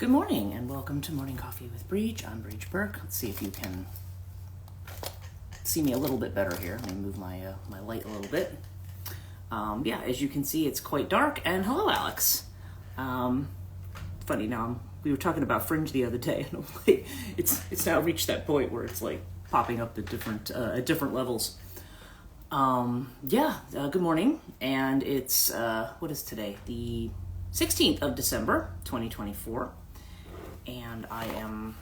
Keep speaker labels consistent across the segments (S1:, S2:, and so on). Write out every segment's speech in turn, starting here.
S1: Good morning and welcome to Morning Coffee with Brigid. I'm Brigid Burke. Let's see if you can see me a little bit better here. Let me move my light a little bit. Yeah, as you can see, it's quite dark. And hello, Alex. Funny now, we were talking about Fringe the other day, and I'm like, it's now reached that point where it's like popping up at different levels. Good morning, and it's what is today? The 16th of December, 2024. And I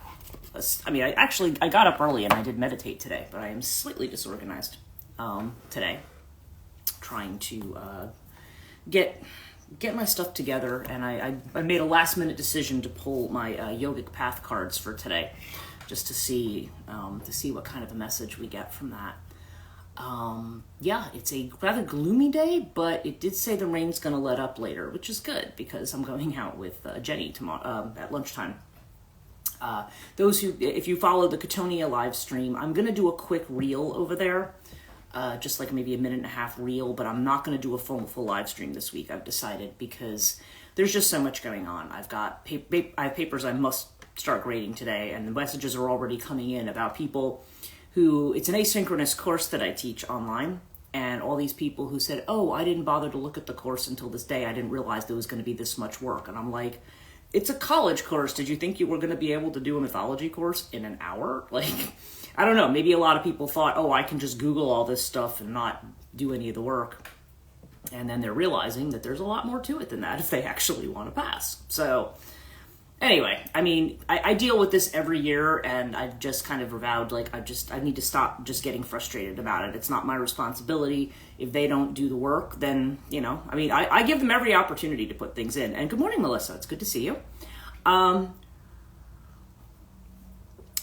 S1: got up early and I did meditate today, but I am slightly disorganized today, trying to get my stuff together. And I made a last minute decision to pull my yogic path cards for today, just to see what kind of a message we get from that. It's a rather gloomy day, but it did say the rain's going to let up later, which is good because I'm going out with Jenny tomorrow at lunchtime. If you follow the Katonia live stream, I'm going to do a quick reel over there, just like maybe a minute and a half reel, but I'm not going to do a full live stream this week, I've decided, because there's just so much going on. I have papers I must start grading today, and the messages are already coming in about people who, it's an asynchronous course that I teach online, and all these people who said, oh, I didn't bother to look at the course until this day. I didn't realize there was going to be this much work. And I'm like, it's a college course. Did you think you were going to be able to do a mythology course in an hour? Like, I don't know. Maybe a lot of people thought, oh, I can just Google all this stuff and not do any of the work. And then they're realizing that there's a lot more to it than that if they actually want to pass. So anyway, I deal with this every year, and I've just kind of vowed, like, I need to stop just getting frustrated about it. It's not my responsibility. If they don't do the work, then, I give them every opportunity to put things in. And good morning, Melissa. It's good to see you. I'm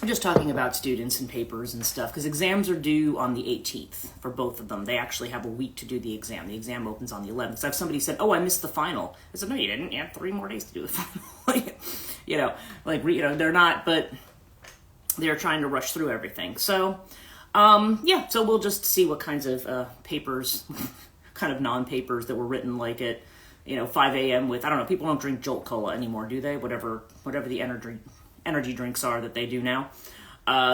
S1: just talking about students and papers and stuff, because exams are due on the 18th for both of them. They actually have a week to do the exam. The exam opens on the 11th. So if somebody said, oh, I missed the final, I said, no, you didn't. You had 3 more days to do the final. They're not, but they're trying to rush through everything. So, so we'll just see what kinds of papers, kind of non-papers that were written like at, 5 a.m. with, I don't know, people don't drink Jolt Cola anymore, do they? Whatever the energy drinks are that they do now,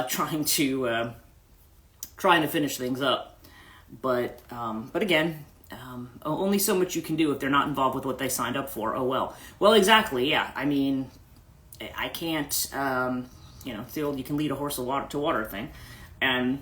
S1: trying to finish things up. But again, only so much you can do if they're not involved with what they signed up for. Oh, well. Well, exactly, yeah. I can't, it's the old you can lead a horse to water thing. And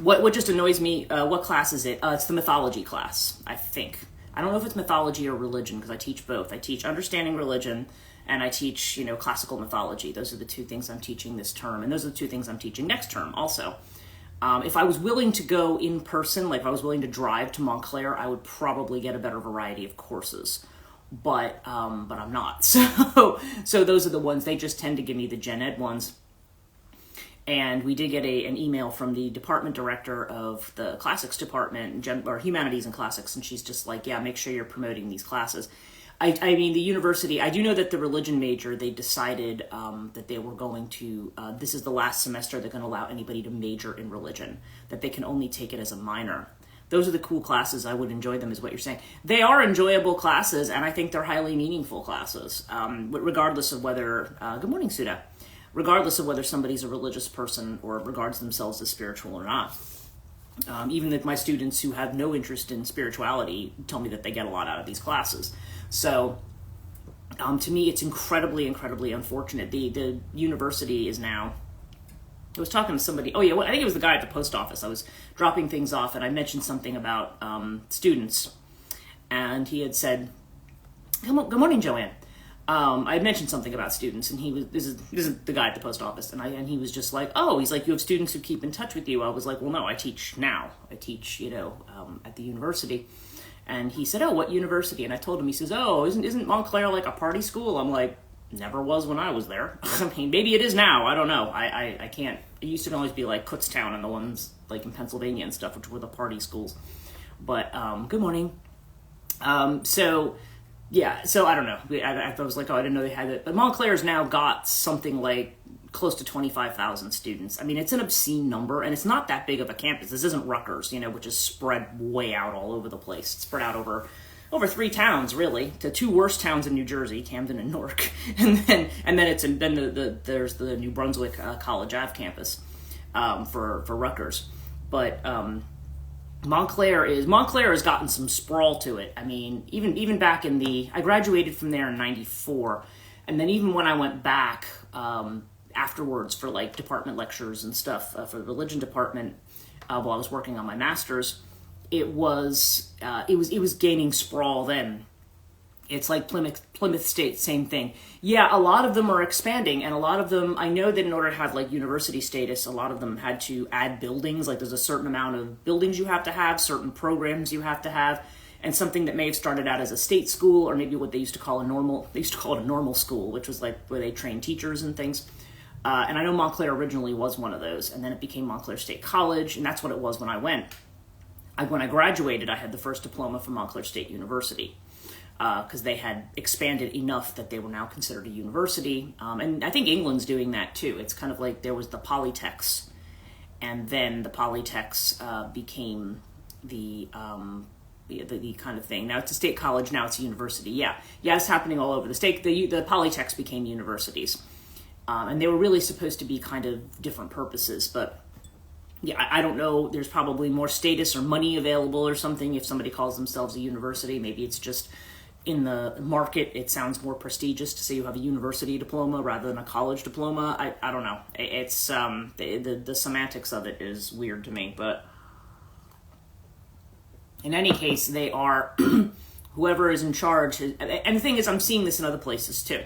S1: what just annoys me, what class is it? It's the mythology class, I think. I don't know if it's mythology or religion, because I teach both. I teach understanding religion, and I teach, classical mythology. Those are the 2 things I'm teaching this term, and those are the 2 things I'm teaching next term also. If I was willing to go in person, like if I was willing to drive to Montclair, I would probably get a better variety of courses. But I'm not. So those are the ones. They just tend to give me the gen ed ones. And we did get an email from the department director of the classics department, or humanities and classics, and she's just like, yeah, make sure you're promoting these classes. The university, I do know that the religion major, they decided that they were going to, this is the last semester they're going to allow anybody to major in religion, that they can only take it as a minor. Those are the cool classes. I would enjoy them, is what you're saying. They are enjoyable classes, and I think they're highly meaningful classes, regardless of whether, good morning, Suda, regardless of whether somebody's a religious person or regards themselves as spiritual or not. Even if my students who have no interest in spirituality tell me that they get a lot out of these classes. So, to me, it's incredibly, incredibly unfortunate. The university is now, I was talking to somebody, I think it was the guy at the post office. I was dropping things off, and I mentioned something about students, and he had said, good morning, Joanne. I had mentioned something about students, and this is the guy at the post office, and he was just like, he's like, you have students who keep in touch with you. I was like, well, no, I teach now. I teach, at the university. And he said, oh, what university? And I told him, he says, oh, isn't Montclair like a party school? I'm like, never was when I was there. Maybe it is now. I don't know. I can't. It used to always be like Kutztown and the ones like in Pennsylvania and stuff, which were the party schools. But good morning. So I don't know. I was like, I didn't know they had it. But Montclair's now got something like close to 25,000 students. It's an obscene number, and it's not that big of a campus. This isn't Rutgers, which is spread way out all over the place. It's spread out over over 3 towns really, to 2 worst towns in New Jersey, Camden and Newark, and then there's the New Brunswick College Ave campus for Rutgers, but Montclair has gotten some sprawl to it. I mean, even back I graduated from there in '94, and then even when I went back afterwards for like department lectures and stuff for the religion department while I was working on my master's, it was gaining sprawl then. It's like Plymouth State, same thing. Yeah, a lot of them are expanding, and a lot of them, I know that in order to have like university status, a lot of them had to add buildings. Like there's a certain amount of buildings you have to have, certain programs you have to have, and something that may have started out as a state school, or maybe what they used to call it a normal school, which was like where they train teachers and things. And I know Montclair originally was one of those, and then it became Montclair State College, and that's what it was when I went. When I graduated, I had the first diploma from Montclair State University, because they had expanded enough that they were now considered a university. And I think England's doing that too. It's kind of like there was the Polytechs, and then the Polytechs became the kind of thing. Now it's a state college, now it's a university. Yeah, it's happening all over the state. The Polytechs became universities. And they were really supposed to be kind of different purposes, but yeah, I don't know. There's probably more status or money available or something if somebody calls themselves a university. Maybe it's just in the market, it sounds more prestigious to say you have a university diploma rather than a college diploma. I don't know. It's the semantics of it is weird to me, but in any case, they are whoever is in charge. And the thing is, I'm seeing this in other places too.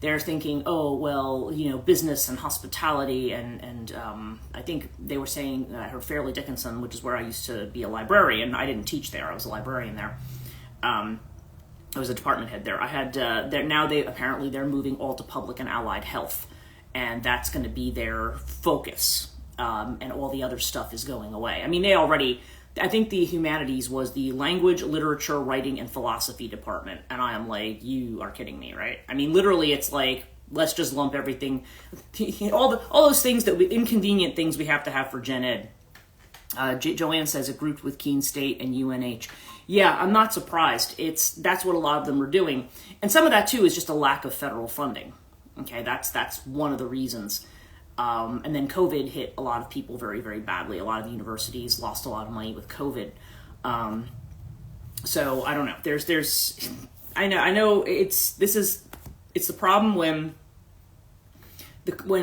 S1: They're thinking, oh, well, business and hospitality, and I think they were saying, I heard Fairleigh Dickinson, which is where I used to be a librarian. I didn't teach there. I was a librarian there. I was a department head there. I had now they're moving all to public and allied health, and that's going to be their focus. And all the other stuff is going away. I mean, I think the humanities was the language, literature, writing, and philosophy department. And I am like, you are kidding me, right? I mean, literally, it's like, let's just lump everything, all those things inconvenient things we have to have for gen ed. Joanne says it grouped with Keene State and UNH. Yeah, I'm not surprised. That's what a lot of them are doing. And some of that, too, is just a lack of federal funding. Okay, that's one of the reasons. And then COVID hit a lot of people very, very badly. A lot of universities lost a lot of money with COVID. So I don't know. I know it's the problem when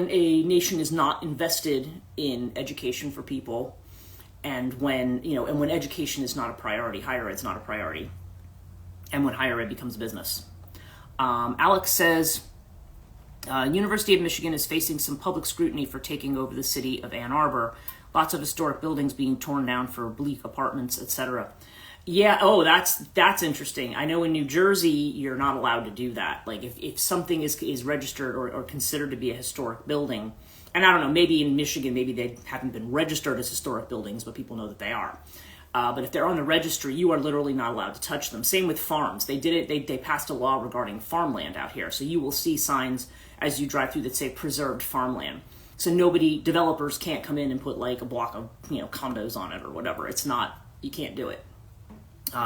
S1: a nation is not invested in education for people, and when education is not a priority, higher ed's not a priority, and when higher ed becomes business. Alex says, University of Michigan is facing some public scrutiny for taking over the city of Ann Arbor. Lots of historic buildings being torn down for bleak apartments, etc. Yeah, that's interesting. I know in New Jersey, you're not allowed to do that. Like if something is registered or considered to be a historic building, and I don't know, maybe in Michigan, maybe they haven't been registered as historic buildings, but people know that they are. But if they're on the registry, you are literally not allowed to touch them. Same with farms. They did it. They passed a law regarding farmland out here. So you will see signs as you drive through that say preserved farmland. So developers can't come in and put like a block of condos on it or whatever. It's not, you can't do it.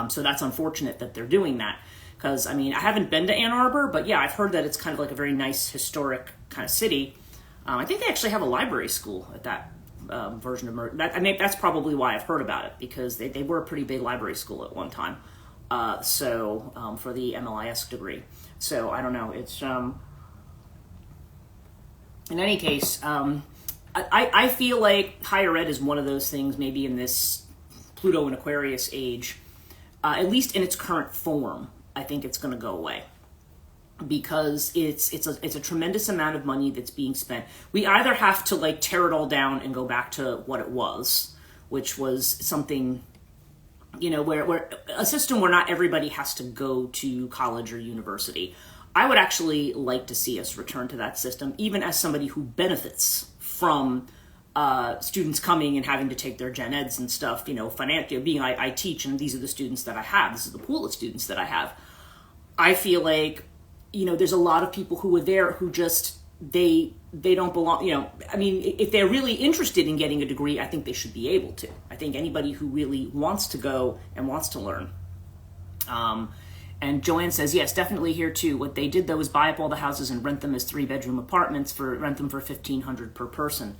S1: So that's unfortunate that they're doing that. Because, I mean, I haven't been to Ann Arbor, but yeah, I've heard that it's kind of like a very nice historic kind of city. I think they actually have a library school at that version of that's probably why I've heard about it, because they were a pretty big library school at one time. For the MLIS degree. So I don't know. It's in any case, I feel like higher ed is one of those things. Maybe in this Pluto and Aquarius age, at least in its current form, I think it's going to go away. Because it's a tremendous amount of money that's being spent. We either have to like tear it all down and go back to what it was, which was something, where a system where not everybody has to go to college or university. I would actually like to see us return to that system, even as somebody who benefits from students coming and having to take their gen eds and stuff. Financially, being I teach, and these are the students that I have. This is the pool of students that I have. I feel like there's a lot of people who are there who just, they don't belong, I mean, if they're really interested in getting a degree, I think they should be able to. I think anybody who really wants to go and wants to learn And Joanne says, yes, definitely here too. What they did though is buy up all the houses and rent them as 3-bedroom apartments rent them for $1,500 per person.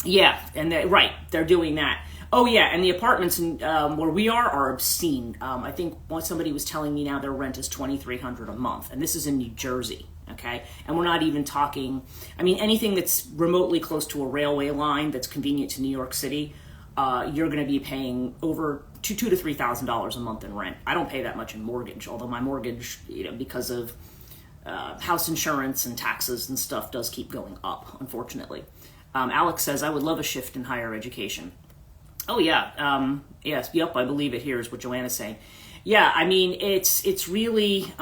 S1: Yeah, and they're doing that. Oh yeah, and the apartments where we are obscene. I think somebody was telling me now their rent is $2,300 a month, and this is in New Jersey. Okay, and we're not even talking. I mean, anything that's remotely close to a railway line that's convenient to New York City, you're going to be paying over $2,000 to $3,000 a month in rent. I don't pay that much in mortgage, although my mortgage, because of house insurance and taxes and stuff, does keep going up, unfortunately. Alex says, I would love a shift in higher education. Oh yeah, yes, yep, I believe it here is what Joanna's saying. Yeah, I mean, it's really,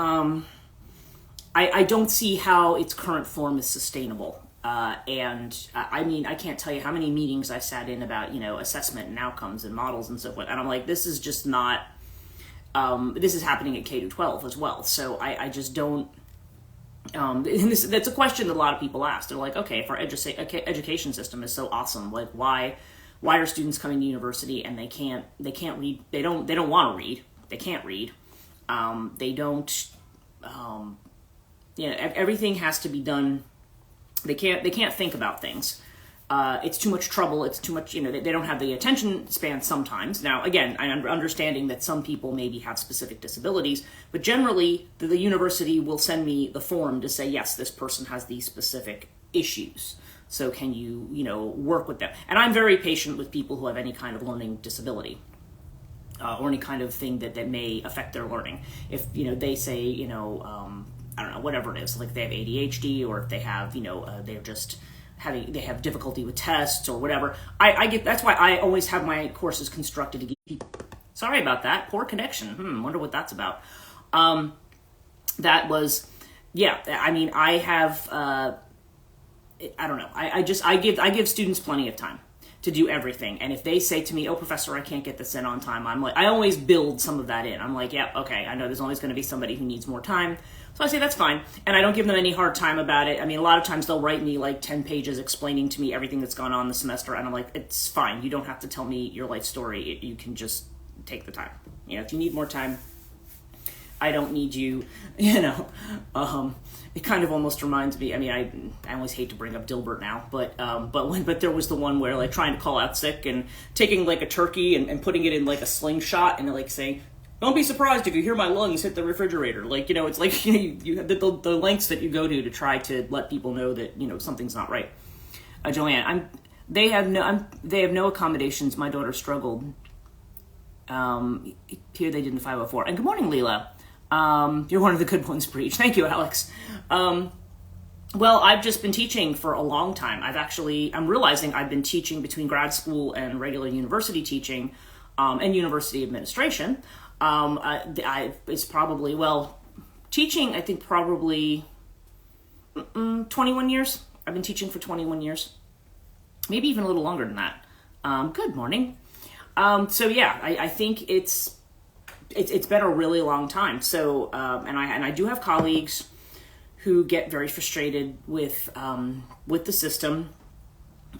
S1: I don't see how its current form is sustainable. And I mean, I can't tell you how many meetings I sat in about, assessment and outcomes and models and so forth. And I'm like, this is just not, this is happening at K-12 as well. So I just don't, and that's a question that a lot of people ask. They're like, okay, if our education system is so awesome, like why are students coming to university and they can't read, they don't want to read, they can't read, they don't, everything has to be done. They can't think about things. It's too much trouble. It's too much, they don't have the attention span sometimes. Now, again, I'm understanding that some people maybe have specific disabilities, but generally the university will send me the form to say, yes, this person has these specific issues. So can you, work with them? And I'm very patient with people who have any kind of learning disability. Or any kind of thing that may affect their learning. If, they say, I don't know, whatever it is, like they have ADHD, or if they have, they're just they have difficulty with tests or whatever. That's why I always have my courses constructed to give people. Sorry about that. Poor connection. Wonder what that's about. That was, yeah, I mean, I have, I don't know. I give students plenty of time to do everything. And if they say to me, oh, professor, I can't get this in on time, I'm like, I always build some of that in. I'm like, yeah, okay, I know there's always going to be somebody who needs more time. So I say, that's fine. And I don't give them any hard time about it. I mean, a lot of times they'll write me like 10 pages explaining to me everything that's gone on the semester. And I'm like, it's fine. You don't have to tell me your life story. You can just take the time. If you need more time, I don't need you, it kind of almost reminds me, I mean, I always hate to bring up Dilbert now, but there was the one where like trying to call out sick and taking like a turkey and putting it in like a slingshot and like saying, don't be surprised if you hear my lungs hit the refrigerator. Like, it's like, you have the lengths that you go to try to let people know that, something's not right. Joanne, they have no accommodations. My daughter struggled. Here they did in 504. And good morning, Leela. You're one of the good ones, Breach. Thank you, Alex. Well, I've just been teaching for a long time. I'm realizing I've been teaching between grad school and regular university teaching, and university administration. It's probably, teaching, I think probably 21 years. I've been teaching for 21 years. Maybe even a little longer than that. Good morning. So yeah, I think it's been a really long time. So, and I do have colleagues who get very frustrated with the system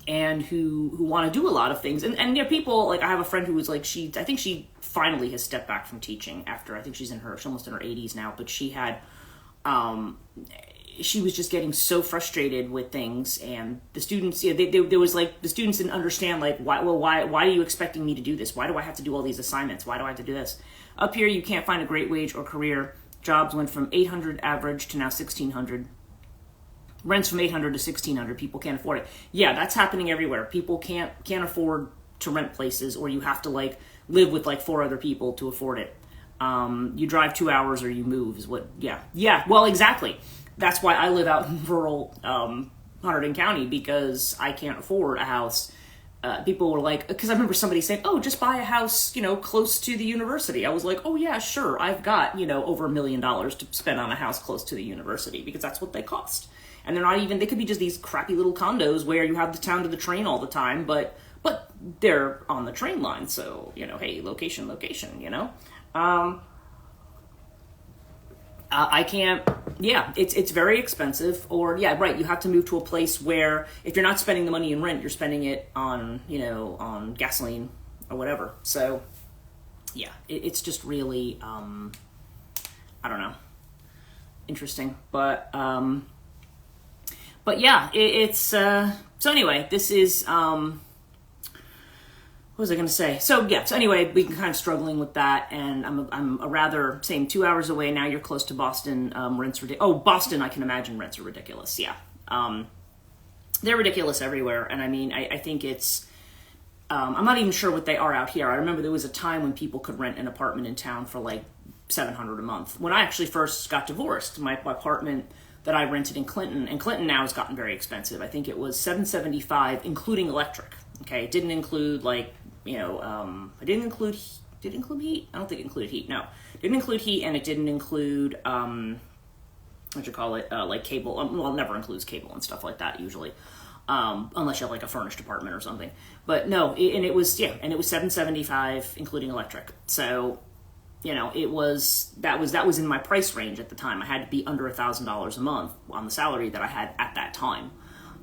S1: and who want to do a lot of things. And people, like I have a friend who was like, I think she finally has stepped back from teaching after, I think she's almost in her 80s now, but she had, she was just getting so frustrated with things, and the students, there was like, the students didn't understand, like, why are you expecting me to do this? Why do I have to do all these assignments? Why do I have to do this? Up here, you can't find a great wage or career. Jobs went from 800 average to now 1,600. Rents from 800 to 1,600. People can't afford it. Yeah, that's happening everywhere. People can't afford to rent places, or you have to like live with like 4 other people to afford it. You drive 2 hours or you move is what, yeah, well, exactly. That's why I live out in rural Hunterdon County, because I can't afford a house. People were like, because I remember somebody saying, oh, just buy a house, close to the university. I was like, oh yeah, sure. I've got, over $1 million to spend on a house close to the university, because that's what they cost. And they're not even, they could be just these crappy little condos where you have the town to the train all the time, but they're on the train line. So, hey, location. I can't, it's very expensive, or you have to move to a place where if you're not spending the money in rent, you're spending it on, on gasoline or whatever. So yeah, it's just really, I don't know, interesting. But yeah, it's, so anyway, this is, what was I going to say? So yeah, so anyway, we can kind of struggling with that, and I'm a rather, saying 2 hours away now, you're close to Boston, rents, Boston, I can imagine rents are ridiculous, yeah. They're ridiculous everywhere, and I mean, I think it's, I'm not even sure what they are out here. I remember there was a time when people could rent an apartment in town for like $700 a month. When I actually first got divorced, my apartment that I rented in Clinton, and Clinton now has gotten very expensive. I think it was $775, including electric. Okay, it didn't include like, it didn't include, did it include heat? I don't think it included heat, no. It didn't include heat, and it didn't include, like cable. Well, it never includes cable and stuff like that usually. Unless you have like a furnished apartment or something. But no, it was $775, including electric. So, it was, that was in my price range at the time. I had to be under $1,000 a month on the salary that I had at that time,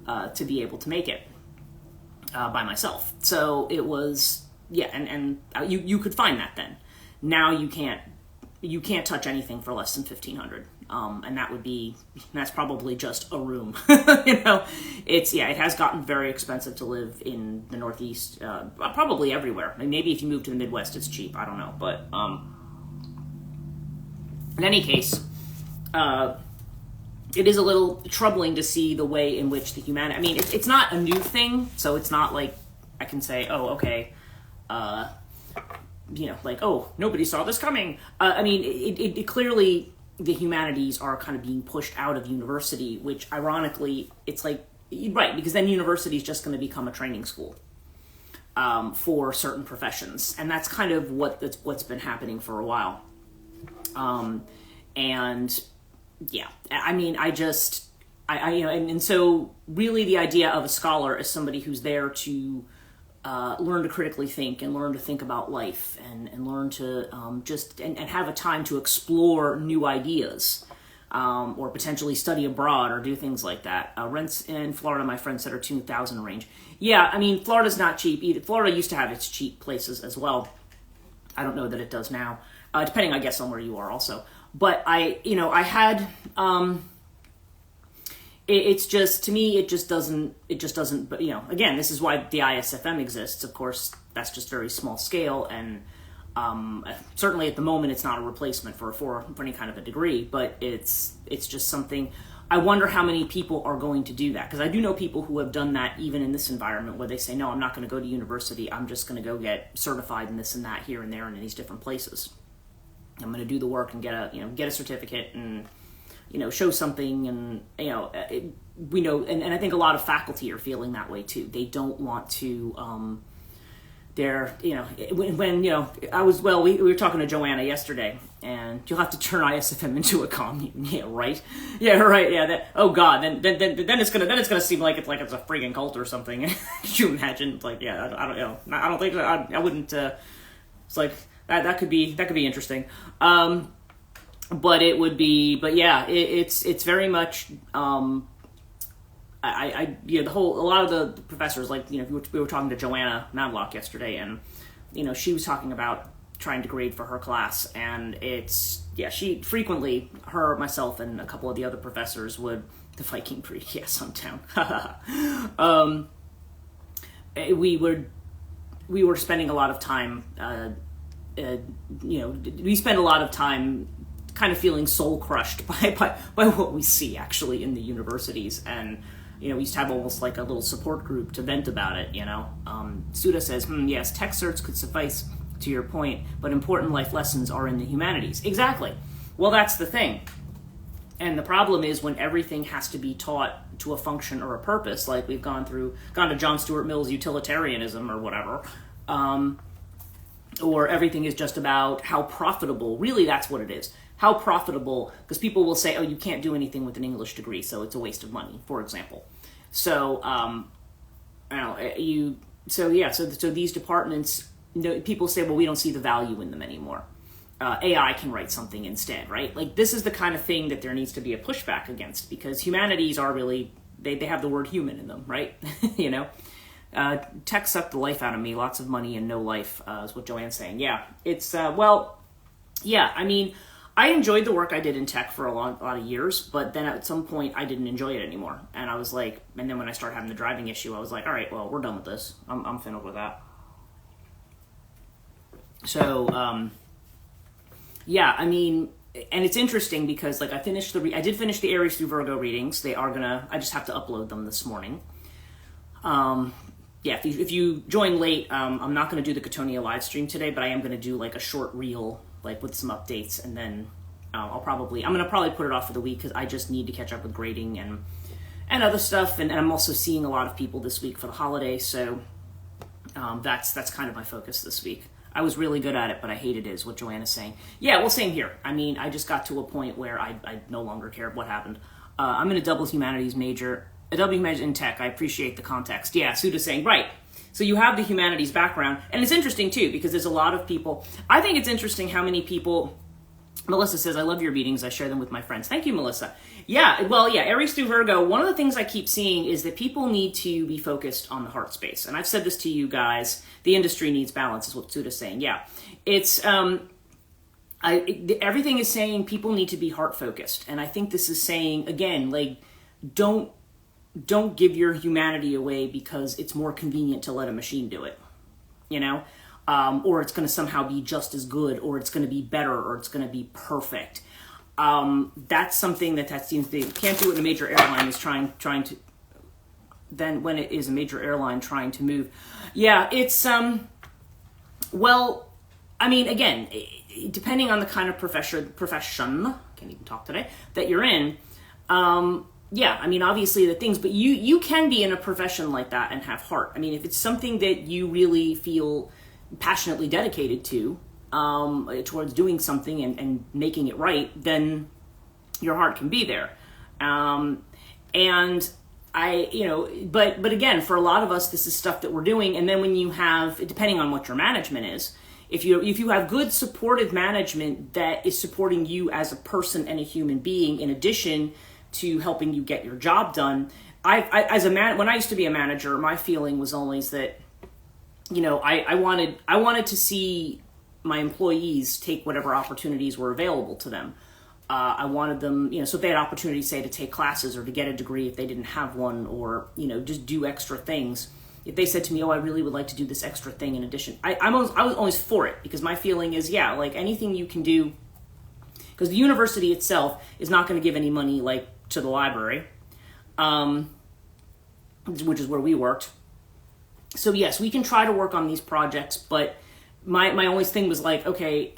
S1: to be able to make it, by myself. So it was, and you could find that then. Now you can't touch anything for less than $1,500. And that's probably just a room. It has gotten very expensive to live in the Northeast, probably everywhere. Maybe if you move to the Midwest, it's cheap. I don't know. But, in any case, it is a little troubling to see the way in which the humanity, I mean, it's not a new thing. So it's not like I can say, oh, okay, like, oh, nobody saw this coming. I mean, it clearly, the humanities are kind of being pushed out of university, which ironically, it's like, right, because then university is just going to become a training school for certain professions. And that's kind of what's been happening for a while. And yeah, I mean, and so really the idea of a scholar is somebody who's there to learn to critically think and learn to think about life and learn to and have a time to explore new ideas, or potentially study abroad or do things like that. Rents in Florida, my friend said, are $2,000 range. Yeah, I mean, Florida's not cheap either. Florida used to have its cheap places as well. I don't know that it does now, depending, I guess, on where you are also. But I had, it's just, to me, it just doesn't, but again, this is why the ISFM exists. Of course, that's just very small scale. And, certainly at the moment, it's not a replacement for any kind of a degree, but it's just something. I wonder how many people are going to do that. Because I do know people who have done that even in this environment where they say, no, I'm not going to go to university. I'm just going to go get certified in this and that here and there and in these different places. I'm going to do the work and get a certificate and, show something. And, we know, and I think a lot of faculty are feeling that way too. They don't want to, we were talking to Joanna yesterday, and you'll have to turn ISFM into a commune. Yeah, right. Yeah, right. Yeah. Oh God. Then it's gonna seem like it's a freaking cult or something. Could you imagine? It's like, yeah, I don't know. I don't think I wouldn't. It's like that could be interesting. But it would be. But yeah, it's very much. A lot of the professors, like, we were talking to Joanna Matlock yesterday, and, she was talking about trying to grade for her class, and she frequently, myself, and a couple of the other professors the Viking breed, yes, I'm down. We were spending a lot of time, we spend a lot of time kind of feeling soul crushed by what we see actually in the universities, and we used to have almost like a little support group to vent about it, Suda says, yes, tech certs could suffice to your point, but important life lessons are in the humanities. Exactly. Well, that's the thing. And the problem is when everything has to be taught to a function or a purpose, like we've gone to John Stuart Mill's utilitarianism or whatever, or everything is just about how profitable, really that's what it is. How profitable, because people will say, oh, you can't do anything with an English degree, so it's a waste of money, for example. So, so these departments, people say, well, we don't see the value in them anymore. AI can write something instead, right? Like, this is the kind of thing that there needs to be a pushback against, because humanities are really, they have the word human in them, right? Tech sucked the life out of me. Lots of money and no life, is what Joanne's saying. Yeah, it's, well, yeah, I mean, I enjoyed the work I did in tech for a lot of years, but then at some point I didn't enjoy it anymore. And I was like, and then when I started having the driving issue, I was like, all right, well, we're done with this. I'm finished with that. So, yeah, I mean, and it's interesting because like I did finish the Aries through Virgo readings. I just have to upload them this morning. Yeah, if you join late, I'm not going to do the Katonia live stream today, but I am going to do like a short reel, like with some updates, and then I'm going to probably put it off for the week because I just need to catch up with grading and other stuff, and I'm also seeing a lot of people this week for the holiday, so that's kind of my focus this week. I was really good at it, but I hated it, is what Joanna's saying. Yeah, well, same here. I mean, I just got to a point where I no longer cared what happened. I'm in a double humanities major in tech. I appreciate the context. Yeah, Suda's saying, right. So you have the humanities background, and it's interesting too, because there's a lot of people. I think it's interesting how many people. Melissa says, I love your readings. I share them with my friends. Thank you, Melissa. Yeah, well, yeah, Aries through Virgo, one of the things I keep seeing is that people need to be focused on the heart space. And I've said this to you guys, the industry needs balance, is what Suda's saying. Yeah, it's, everything is saying people need to be heart focused. And I think this is saying, again, like, don't give your humanity away because it's more convenient to let a machine do it, you know? Or it's going to somehow be just as good, or it's going to be better, or it's going to be perfect. That's something that seems to can't do it in a major airline is trying to. Then when it is a major airline trying to move, yeah, it's well, I mean, again, depending on the kind of profession, can't even talk today, that you're in. Yeah, I mean, obviously the things, but you can be in a profession like that and have heart. I mean, if it's something that you really feel passionately dedicated to, towards doing something and making it right, then your heart can be there. And I, but again, for a lot of us, this is stuff that we're doing. And then when you have, depending on what your management is, if you have good supportive management that is supporting you as a person and a human being, in addition to helping you get your job done, when I used to be a manager, my feeling was always that, I wanted to see my employees take whatever opportunities were available to them. I wanted them, so if they had opportunities, say, to take classes or to get a degree if they didn't have one, or, just do extra things. If they said to me, oh, I really would like to do this extra thing in addition, I was always for it, because my feeling is, yeah, like anything you can do, because the university itself is not going to give any money, like, to the library, which is where we worked. So yes, we can try to work on these projects, but my only thing was like, okay,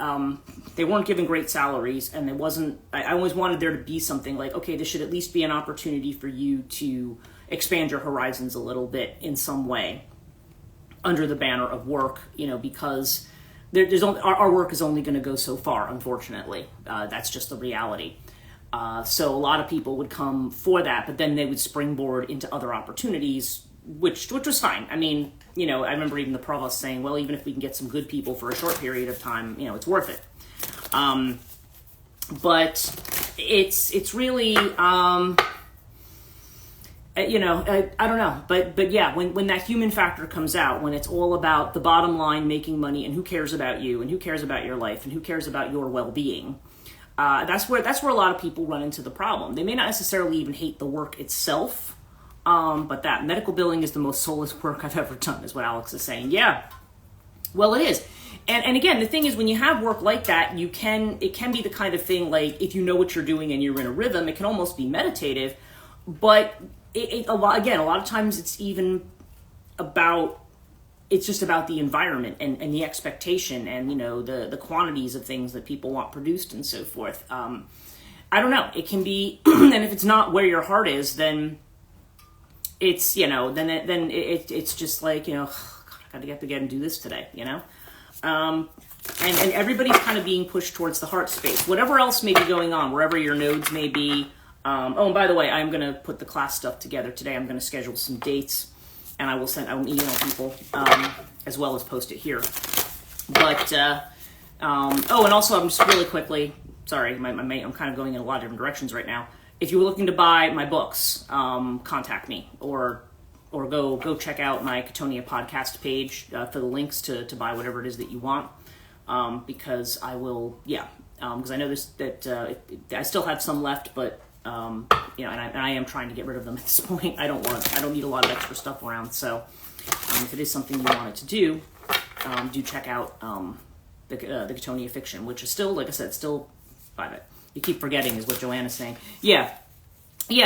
S1: they weren't given great salaries, and I always wanted there to be something like, okay, this should at least be an opportunity for you to expand your horizons a little bit in some way under the banner of work, because our work is only going to go so far, unfortunately. That's just the reality. So a lot of people would come for that, but then they would springboard into other opportunities, which was fine. I mean, I remember even the provost saying, well, even if we can get some good people for a short period of time, it's worth it. But it's really, I don't know. But yeah, when that human factor comes out, when it's all about the bottom line, making money, and who cares about you, and who cares about your life, and who cares about your well-being, that's where a lot of people run into the problem. They may not necessarily even hate the work itself, but that medical billing is the most soulless work I've ever done, is what Alex is saying. Yeah, well, it is. And again, the thing is, when you have work like that, it can be the kind of thing, like, if you know what you're doing and you're in a rhythm, it can almost be meditative. But a lot of times it's just about the environment and the expectation and, the quantities of things that people want produced and so forth. I don't know. It can be, and if it's not where your heart is, then it's, it's just like, God, I gotta get together and do this today, and everybody's kind of being pushed towards the heart space. Whatever else may be going on, wherever your nodes may be. And by the way, I'm going to put the class stuff together today. I'm going to schedule some dates, and I will email people, as well as post it here. But, and also I'm just really quickly, sorry, I'm kind of going in a lot of different directions right now. If you're looking to buy my books, contact me, or or go check out my Katonia podcast page for the links to buy whatever it is that you want, because I will, because I know that I still have some left, but and I am trying to get rid of them at this point. I don't need a lot of extra stuff around, so if it is something you wanted to do check out the Katonia fiction, which is still, like I said, still private. You keep forgetting is what Joanna's saying.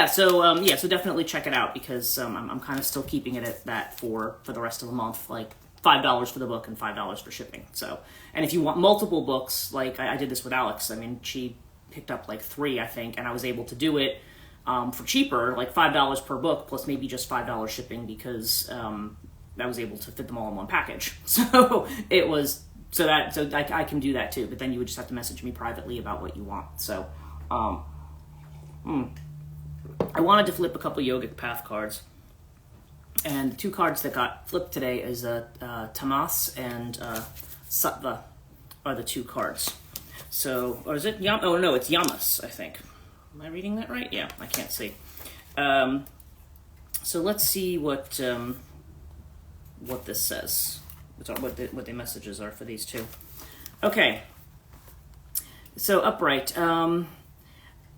S1: So definitely check it out, because I'm kind of still keeping it at that for the rest of the month, like $5 for the book and $5 for shipping. So, and if you want multiple books, like I did this with Alex. I mean, she picked up like 3, I think, and I was able to do it for cheaper, like $5 per book plus maybe just $5 shipping, because I was able to fit them all in one package. So it was so I can do that too. But then you would just have to message me privately about what you want. So I wanted to flip a couple Yogic Path cards, and the 2 cards that got flipped today is Tamas and Sattva are the 2 cards. So, or is it Oh no, it's Yamas, I think. Am I reading that right? Yeah, I can't see. So let's see what this says. What the messages are for these 2. Okay. So upright.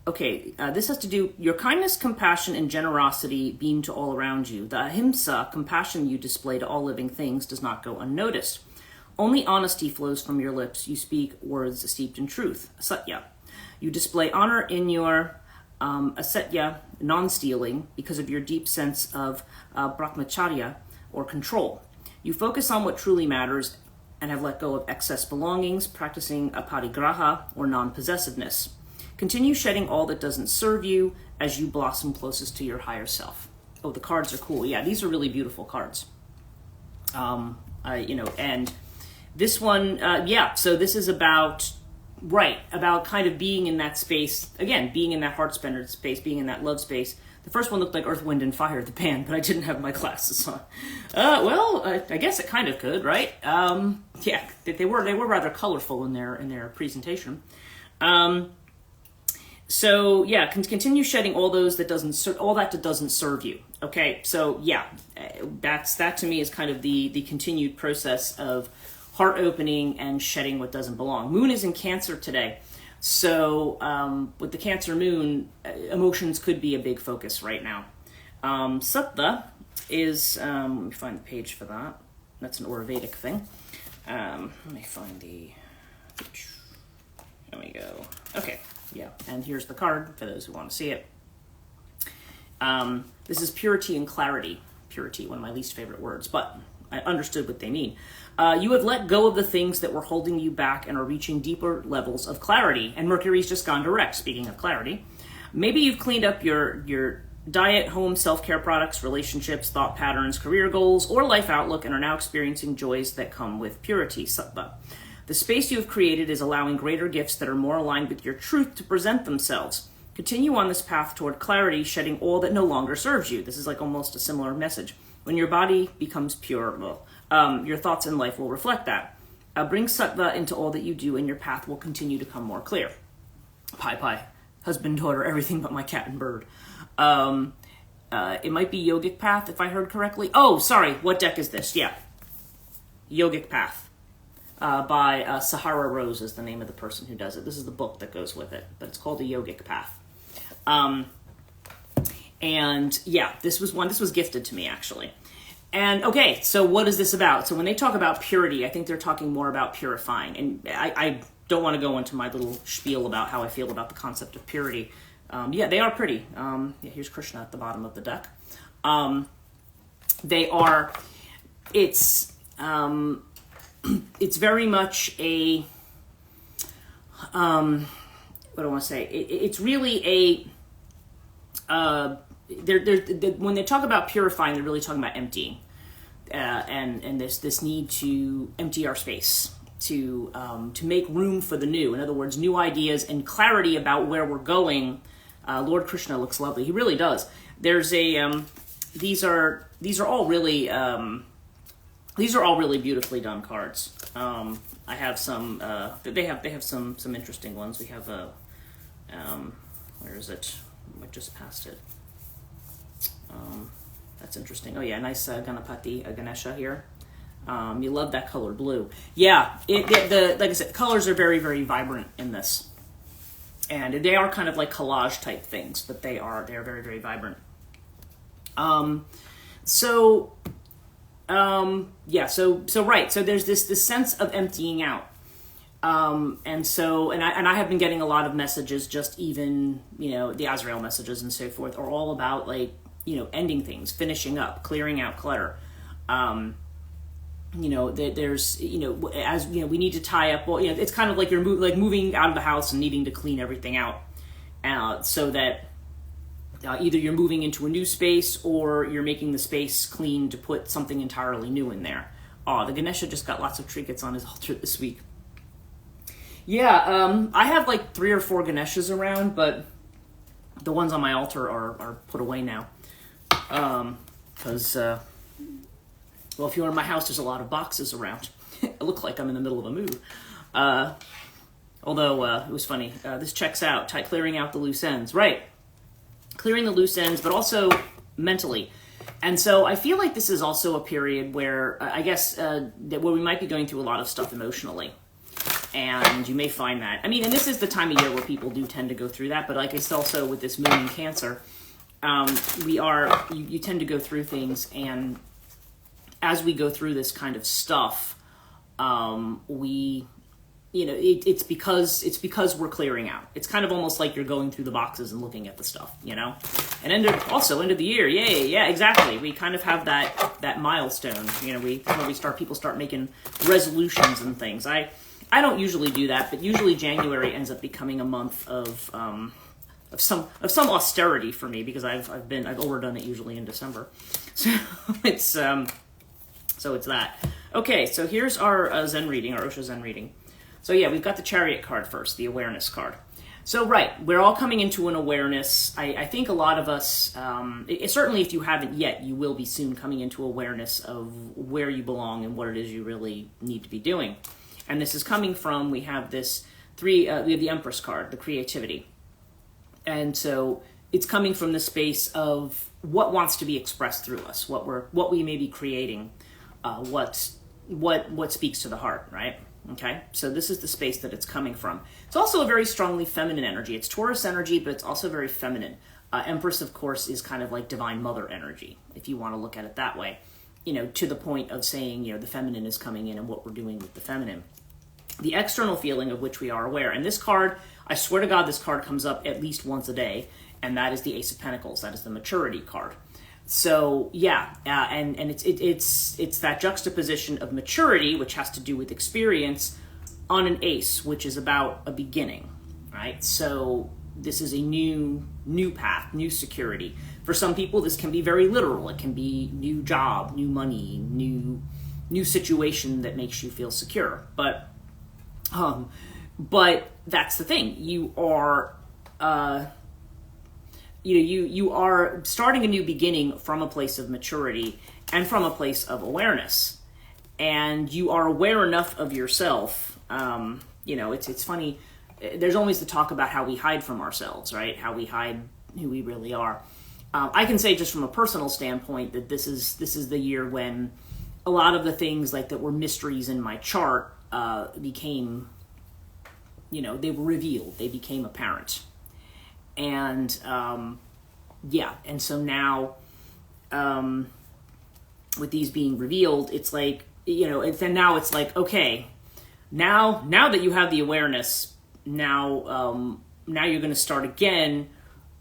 S1: This has to do, your kindness, compassion, and generosity beam to all around you. The ahimsa, compassion you display to all living things, does not go unnoticed. Only honesty flows from your lips. You speak words steeped in truth. Satya. You display honor in your asetya, non-stealing, because of your deep sense of brahmacharya, or control. You focus on what truly matters and have let go of excess belongings, practicing aparigraha, or non-possessiveness. Continue shedding all that doesn't serve you as you blossom closest to your higher self. Oh, the cards are cool. Yeah, these are really beautiful cards. And this one, so this is about kind of being in that space, again, being in that heart-centered space, being in that love space. The first one looked like Earth, Wind, and Fire, the band, but I didn't have my glasses on. I guess it kind of could, right? They were rather colorful in their presentation. Continue shedding all that doesn't serve you. Okay, so that to me is kind of the continued process of heart opening and shedding what doesn't belong. Moon is in Cancer today. So with the Cancer moon, emotions could be a big focus right now. Sattva is, let me find the page for that. That's an Ayurvedic thing. Let me find there we go. Okay, yeah, and here's the card for those who want to see it. This is purity and clarity. Purity, one of my least favorite words, but I understood what they mean. You have let go of the things that were holding you back and are reaching deeper levels of clarity. And Mercury's just gone direct, speaking of clarity. Maybe you've cleaned up your diet, home, self-care products, relationships, thought patterns, career goals, or life outlook, and are now experiencing joys that come with purity, Sattva. The space you have created is allowing greater gifts that are more aligned with your truth to present themselves. Continue on this path toward clarity, shedding all that no longer serves you. This is like almost a similar message. When your body becomes pure, your thoughts in life will reflect that. Bring Sattva into all that you do, and your path will continue to come more clear. Pie, husband, daughter, everything but my cat and bird. It might be Yogic Path, if I heard correctly. Oh, sorry, what deck is this? Yeah. Yogic Path by Sahara Rose is the name of the person who does it. This is the book that goes with it, but it's called the Yogic Path. This was gifted to me, actually. And okay, so what is this about? So when they talk about purity, I think they're talking more about purifying. And I don't want to go into my little spiel about how I feel about the concept of purity. They are pretty. Here's Krishna at the bottom of the deck. It's very much a, what do I want to say? It's really a, when they talk about purifying, they're really talking about emptying, and this need to empty our space to make room for the new. In other words, new ideas and clarity about where we're going. Lord Krishna looks lovely. He really does. There's these are all really beautifully done cards. I have some. They have some interesting ones. We have a. Where is it? I just passed it. That's interesting. Oh yeah, nice Ganapati Ganesha here. You love that color blue. Yeah, like I said, colors are very, very vibrant in this. And they are kind of like collage type things, but they're very, very vibrant. So right. So there's this sense of emptying out. And I have been getting a lot of messages, just even, the Azrael messages and so forth are all about like, ending things, finishing up, clearing out clutter. There's, as we need to tie up, well, it's kind of like you're moving out of the house and needing to clean everything out, so that either you're moving into a new space or you're making the space clean to put something entirely new in there. Oh, the Ganesha just got lots of trinkets on his altar this week. Yeah, I have like 3 or 4 Ganeshas around, but the ones on my altar are put away now. Because, well, if you're in my house, there's a lot of boxes around. I look like I'm in the middle of a move. Although, it was funny. This checks out, clearing out the loose ends. Right. Clearing the loose ends, but also mentally. And so I feel like this is also a period where, I guess, where we might be going through a lot of stuff emotionally. And you may find that. I mean, and this is the time of year where people do tend to go through that. But like I said, also with this moon in Cancer, you tend to go through things, and as we go through this kind of stuff, it's because we're clearing out. It's kind of almost like you're going through the boxes and looking at the stuff, And end of the year, yay, yeah, exactly. We kind of have that milestone, people start making resolutions and things. I don't usually do that, but usually January ends up becoming a month of some austerity for me, because I've overdone it usually in December. So it's that. Okay, so here's our Zen reading, our Osho Zen reading. So yeah, we've got the Chariot card first, the awareness card. So right, we're all coming into an awareness. I think a lot of us, certainly if you haven't yet, you will be soon coming into awareness of where you belong and what it is you really need to be doing. And this is coming from, we have we have the Empress card, the creativity. And so it's coming from the space of what wants to be expressed through us, what we may be creating, what speaks to the heart, right? Okay, so this is the space that it's coming from. It's also a very strongly feminine energy. It's Taurus energy, but it's also very feminine. Empress, of course, is kind of like divine mother energy, if you want to look at it that way. To the point of saying, the feminine is coming in and what we're doing with the feminine. The external feeling of which we are aware. And this card, I swear to God, this card comes up at least once a day, and that is the Ace of Pentacles. That is the maturity card. So yeah, and it's that juxtaposition of maturity, which has to do with experience, on an ace, which is about a beginning, right? So this is a new path, new security. For some people, this can be very literal. It can be new job, new money, new situation that makes you feel secure. But that's the thing. You are, you are starting a new beginning from a place of maturity and from a place of awareness. And you are aware enough of yourself. It's funny. There's always the talk about how we hide from ourselves, right? How we hide who we really are. I can say just from a personal standpoint that this is the year when a lot of the things like that were mysteries in my chart became, they were revealed. They became apparent. And, and so now, with these being revealed, it's like, now it's like, okay, now that you have the awareness, now you're going to start again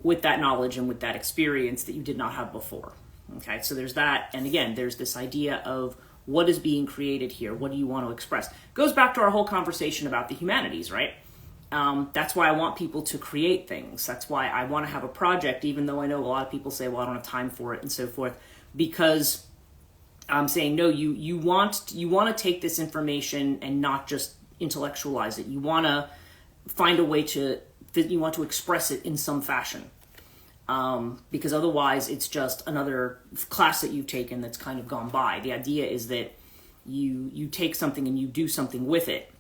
S1: with that knowledge and with that experience that you did not have before. Okay, so there's that. And again, there's this idea of what is being created here. What do you want to express? Goes back to our whole conversation about the humanities, right? That's why I want people to create things. That's why I want to have a project, even though I know a lot of people say, well, I don't have time for it and so forth, because I'm saying, no, you want to take this information and not just intellectualize it. You want to find a way you want to express it in some fashion. Because otherwise it's just another class that you've taken that's kind of gone by. The idea is that you take something and you do something with it.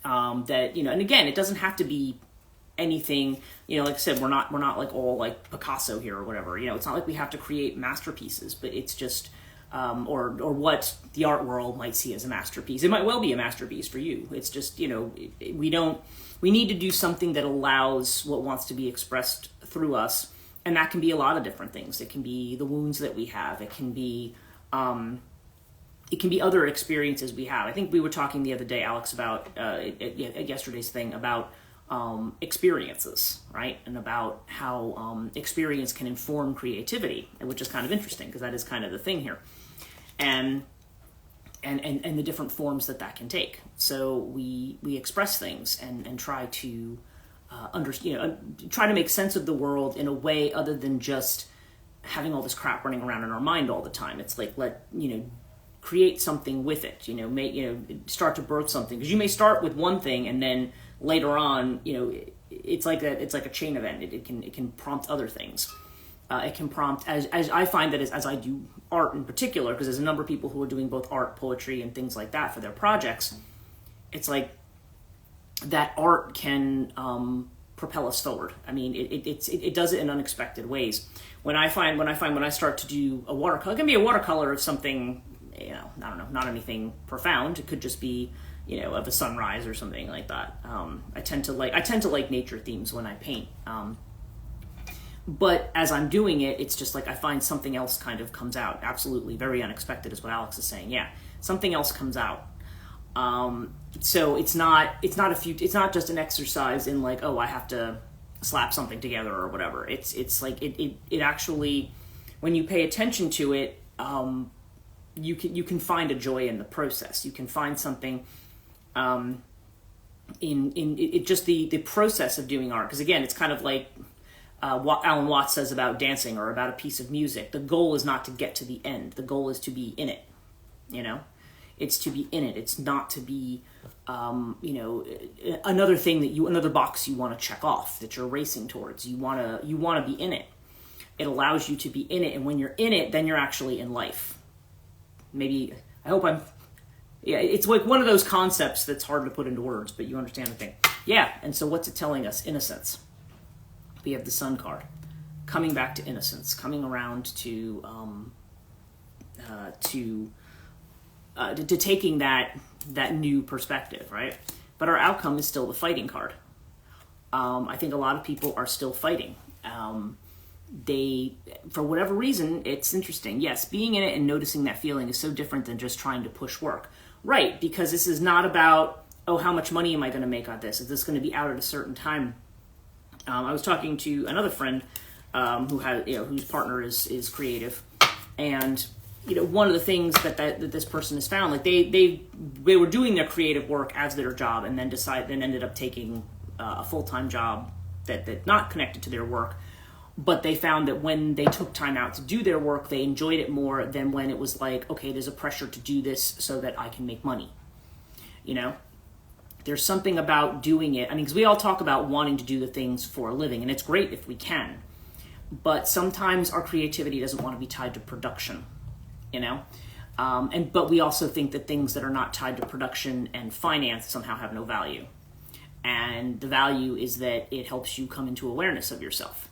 S1: And again, it doesn't have to be anything, like I said, we're not like all like Picasso here or whatever. It's not like we have to create masterpieces, but it's just, or what the art world might see as a masterpiece. It might well be a masterpiece for you. It's just, we need to do something that allows what wants to be expressed through us. And that can be a lot of different things. It can be the wounds that we have. It can be other experiences we have. I think we were talking the other day, Alex, about at yesterday's thing about experiences, right? And about how experience can inform creativity, which is kind of interesting because that is kind of the thing here. And the different forms that can take. So we express things and try to try to make sense of the world in a way other than just having all this crap running around in our mind all the time. It's like, create something with it, start to birth something, because you may start with one thing and then later on, it's like a chain event. It can prompt other things. It can prompt, as I find that as I do art in particular, because there's a number of people who are doing both art, poetry, and things like that for their projects. It's like that art can propel us forward. I mean, it does it in unexpected ways. When I start to do a watercolor, it can be a watercolor of something, I don't know, not anything profound. It could just be, of a sunrise or something like that. I tend to like nature themes when I paint. But as I'm doing it, it's just like I find something else kind of comes out. Absolutely, very unexpected is what Alex is saying. Yeah, something else comes out. So it's not just an exercise in like, oh, I have to slap something together or whatever. It's like it actually, when you pay attention to it, you can find a joy in the process. You can find something in it just the process of doing art. Because again, it's kind of like what Alan Watts says about dancing or about a piece of music. The goal is not to get to the end. The goal is to be in it. It's to be in it. It's not to be, another thing another box you want to check off that you're racing towards. You want to be in it. It allows you to be in it, and when you're in it, then you're actually in life. It's like one of those concepts that's hard to put into words, but you understand the thing. Yeah, and so what's it telling us? Innocence. We have the Sun card, coming back to innocence, coming around to taking that new perspective, right? But our outcome is still the fighting card. I think a lot of people are still fighting. They, for whatever reason, it's interesting. Yes, being in it and noticing that feeling is so different than just trying to push work. Right, because this is not about, oh, how much money am I going to make on this? Is this going to be out at a certain time? I was talking to another friend whose partner is creative, and one of the things that this person has found, like they were doing their creative work as their job, and then ended up taking a full-time job that not connected to their work. But they found that when they took time out to do their work, they enjoyed it more than when it was like, okay, there's a pressure to do this so that I can make money. There's something about doing it. I mean, because we all talk about wanting to do the things for a living, and it's great if we can. But sometimes our creativity doesn't want to be tied to production, but we also think that things that are not tied to production and finance somehow have no value. And the value is that it helps you come into awareness of yourself.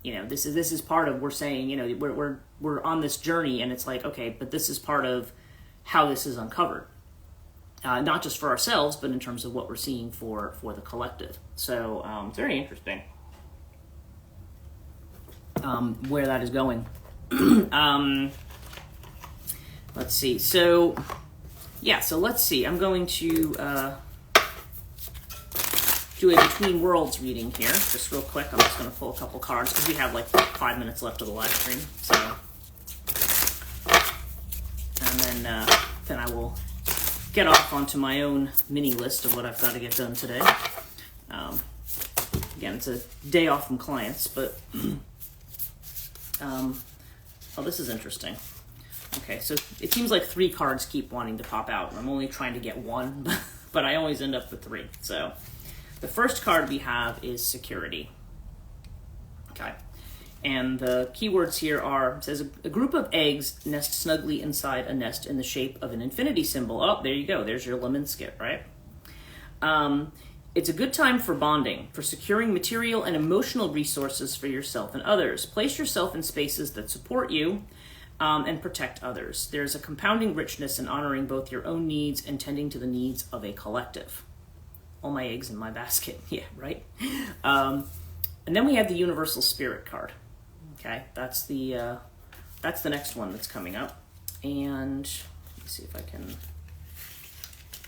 S1: This is part of, we're saying, we're on this journey, and it's like, okay, but this is part of how this is uncovered. Not just for ourselves, but in terms of what we're seeing for the collective. So it's very interesting where that is going. Let's see. So let's see. I'm going to do a Between Worlds reading here, just real quick. I'm just going to pull a couple cards because we have like 5 minutes left of the live stream. So, and then I will get off onto my own mini list of what I've got to get done today. Again, it's a day off from clients, but this is interesting. Okay, so it seems like 3 cards keep wanting to pop out. I'm only trying to get 1, but I always end up with 3. So the first card we have is security. Okay. And the keywords here are, it says, a group of eggs nest snugly inside a nest in the shape of an infinity symbol. Oh, there you go. There's your lemon skip, right? It's a good time for bonding, for securing material and emotional resources for yourself and others. Place yourself in spaces that support you and protect others. There's a compounding richness in honoring both your own needs and tending to the needs of a collective. All my eggs in my basket. Yeah, right? And then we have the Universal Spirit card. Okay, that's the next one that's coming up. And let me see if I can...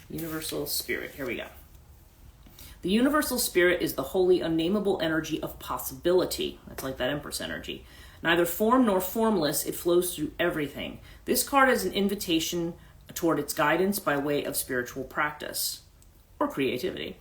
S1: Universal Spirit. Here we go. The Universal Spirit is the holy, unnameable energy of possibility. That's like that Empress energy. Neither form nor formless, it flows through everything. This card is an invitation toward its guidance by way of spiritual practice or creativity.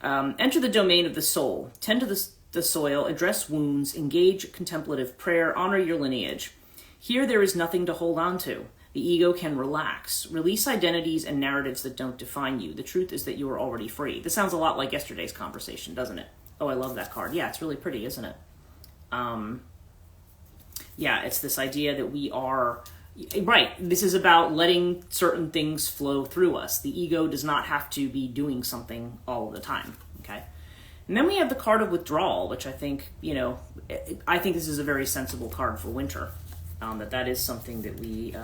S1: Enter the domain of the soul. Tend to the soil, address wounds, engage contemplative prayer, honor your lineage. Here there is nothing to hold on to. The ego can relax. Release identities and narratives that don't define you. The truth is that you are already free. This sounds a lot like yesterday's conversation, doesn't it? Oh, I love that card. Yeah, it's really pretty, isn't it? Yeah, it's this idea that we are... Right, this is about letting certain things flow through us. The ego does not have to be doing something all the time, okay? And then we have the card of withdrawal, which I think, I think this is a very sensible card for winter. That is something that we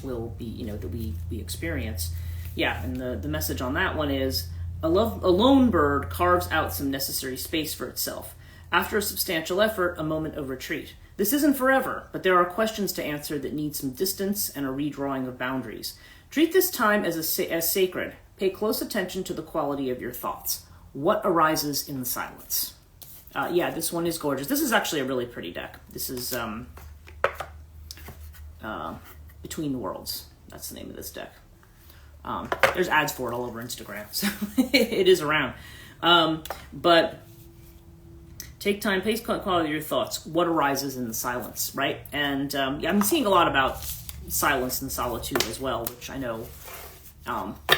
S1: will be, that we experience. Yeah, and the message on that one is, a lone bird carves out some necessary space for itself. After a substantial effort, a moment of retreat. This isn't forever, but there are questions to answer that need some distance and a redrawing of boundaries. Treat this time as sacred. Pay close attention to the quality of your thoughts. What arises in the silence? Yeah, this one is gorgeous. This is actually a really pretty deck. This is Between the Worlds. That's the name of this deck. There's ads for it all over Instagram, so it is around. But take time, pay quality of your thoughts. What arises in the silence, right? And I'm seeing a lot about silence and solitude as well, which I know...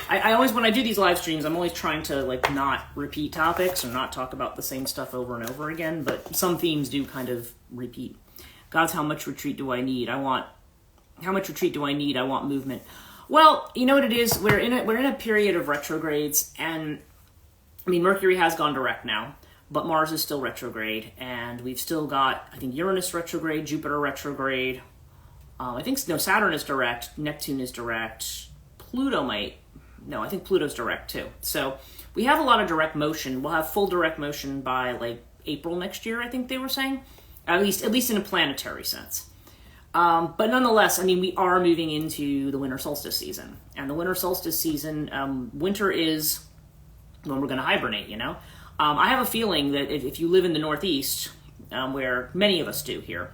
S1: I always, when I do these live streams, I'm always trying to not repeat topics or not talk about the same stuff over and over again, but some themes do kind of repeat. God's, how much retreat do I need? How much retreat do I need? I want movement. Well, you know what it is? We're in a period of retrogrades, and Mercury has gone direct now, but Mars is still retrograde, and we've still got, I think, Uranus retrograde, Jupiter retrograde. Saturn is direct, Neptune is direct. I think Pluto's direct too. So we have a lot of direct motion. We'll have full direct motion by April next year, I think they were saying, at least in a planetary sense. But nonetheless, we are moving into the winter solstice season, and the winter solstice season, winter is when we're going to hibernate. I have a feeling that if you live in the Northeast, where many of us do here,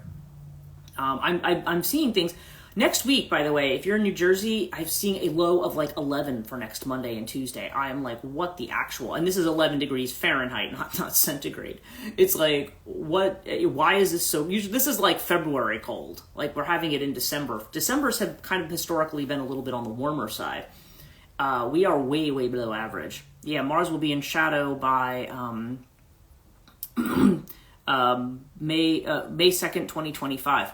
S1: I'm seeing things. Next week, by the way, if you're in New Jersey, I'm seeing a low of 11 for next Monday and Tuesday. I am like, what the actual? And this is 11 degrees Fahrenheit, not centigrade. It's like, what? Why is this so? Usually, this is like February cold. We're having it in December. Decembers have kind of historically been a little bit on the warmer side. We are way, way below average. Yeah, Mars will be in shadow by May 2nd, 2025.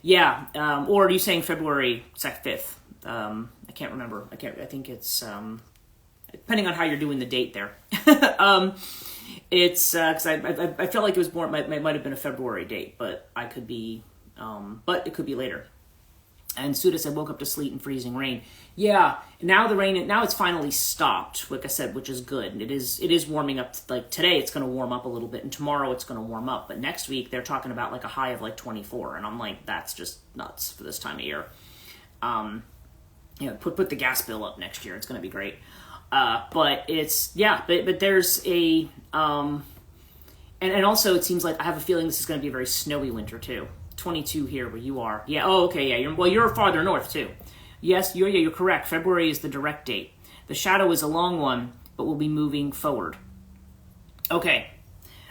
S1: Yeah, or are you saying February 5th? I can't remember. I think it's, depending on how you're doing the date there. It's, because I felt like it was more, it might have been a February date, but I could be, but it could be later. And Suda said, woke up to sleet and freezing rain. Yeah, now it's finally stopped, like I said, which is good. It is warming up. Today it's going to warm up a little bit, and tomorrow it's going to warm up. But next week they're talking about a high of 24, and I'm like, that's just nuts for this time of year. Put the gas bill up next year. It's going to be great. But it's, but there's a, and also it seems like I have a feeling this is going to be a very snowy winter too. 22 here where you are. Yeah. Oh, okay. Yeah. You're farther north too. Yes. You're correct. February is the direct date. The shadow is a long one, but we'll be moving forward. Okay.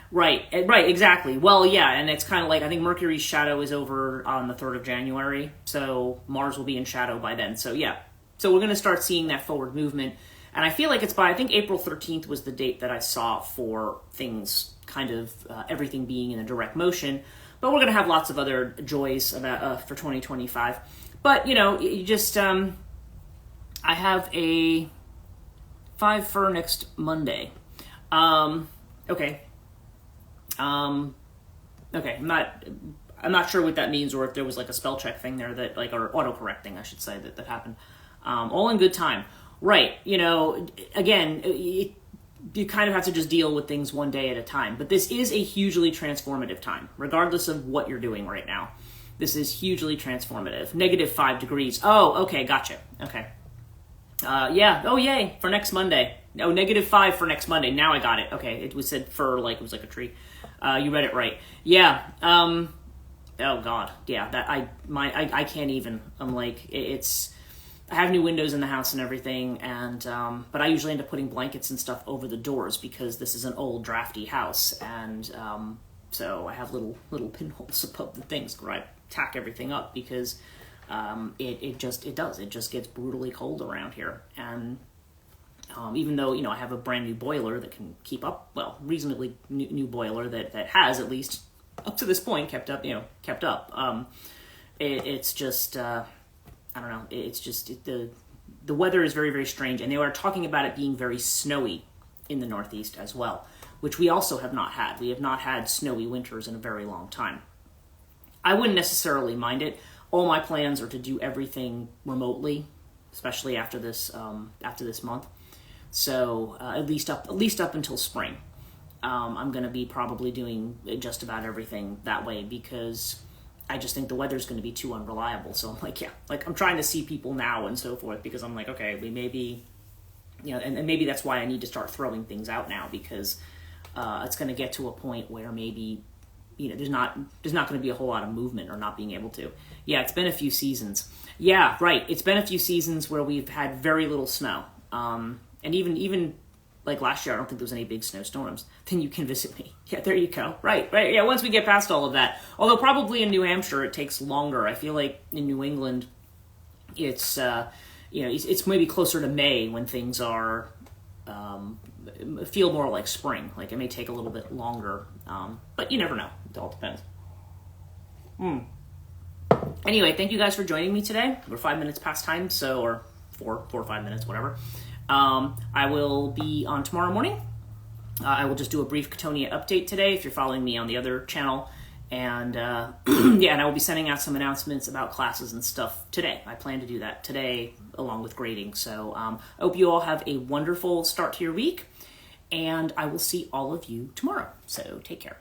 S1: Right. Exactly. Well, yeah. And it's kind of I think Mercury's shadow is over on the 3rd of January. So Mars will be in shadow by then. So yeah. So we're going to start seeing that forward movement. And I feel like it's I think April 13th was the date that I saw for things kind of everything being in a direct motion. But we're going to have lots of other joys about for 2025. But, you just, I have a 5 for next Monday. Okay. Okay, I'm not sure what that means, or if there was like a spell check thing there that, like, or autocorrect thing, I should say, that happened. All in good time. Right, again, you kind of have to just deal with things one day at a time. But this is a hugely transformative time, regardless of what you're doing right now. This is hugely transformative. -5 degrees. Oh, okay, gotcha. Okay. Yeah, oh yay, for next Monday. Oh, -5 for next Monday. Now I got it. Okay, it was said fir, like it was like a tree. You read it right. Yeah. Oh God. Yeah. That I can't even. I'm like, I have new windows in the house and everything, and but I usually end up putting blankets and stuff over the doors because this is an old drafty house, and so I have little pinholes above the things where I tack everything up because it just gets brutally cold around here, and even though I have a brand new boiler that can keep up, well, reasonably new boiler that has at least up to this point kept up. It's just I don't know. It's just the weather is very, very strange, and they are talking about it being very snowy in the Northeast as well, which we also have not had. We have not had snowy winters in a very long time. I wouldn't necessarily mind it. All my plans are to do everything remotely, especially after this month. So at least up until spring, I'm going to be probably doing just about everything that way because I just think the weather's going to be too unreliable. So I'm like, I'm trying to see people now and so forth because I'm like, okay, we maybe, and maybe that's why I need to start throwing things out now because it's going to get to a point where maybe, there's not going to be a whole lot of movement or not being able to. Yeah, it's been a few seasons. Yeah, right. It's been a few seasons where we've had very little snow. And even like last year, I don't think there was any big snowstorms. Then you can visit me. Yeah, there you go. Right. Yeah, once we get past all of that. Although probably in New Hampshire it takes longer. I feel like in New England, it's it's maybe closer to May when things are feel more like spring. Like it may take a little bit longer, but you never know. It all depends. Anyway, thank you guys for joining me today. We're 5 minutes past time, or 4 or 5 minutes, whatever. I will be on tomorrow morning. I will just do a brief Catonia update today if you're following me on the other channel. And and I will be sending out some announcements about classes and stuff today. I plan to do that today along with grading. So I hope you all have a wonderful start to your week. And I will see all of you tomorrow. So take care.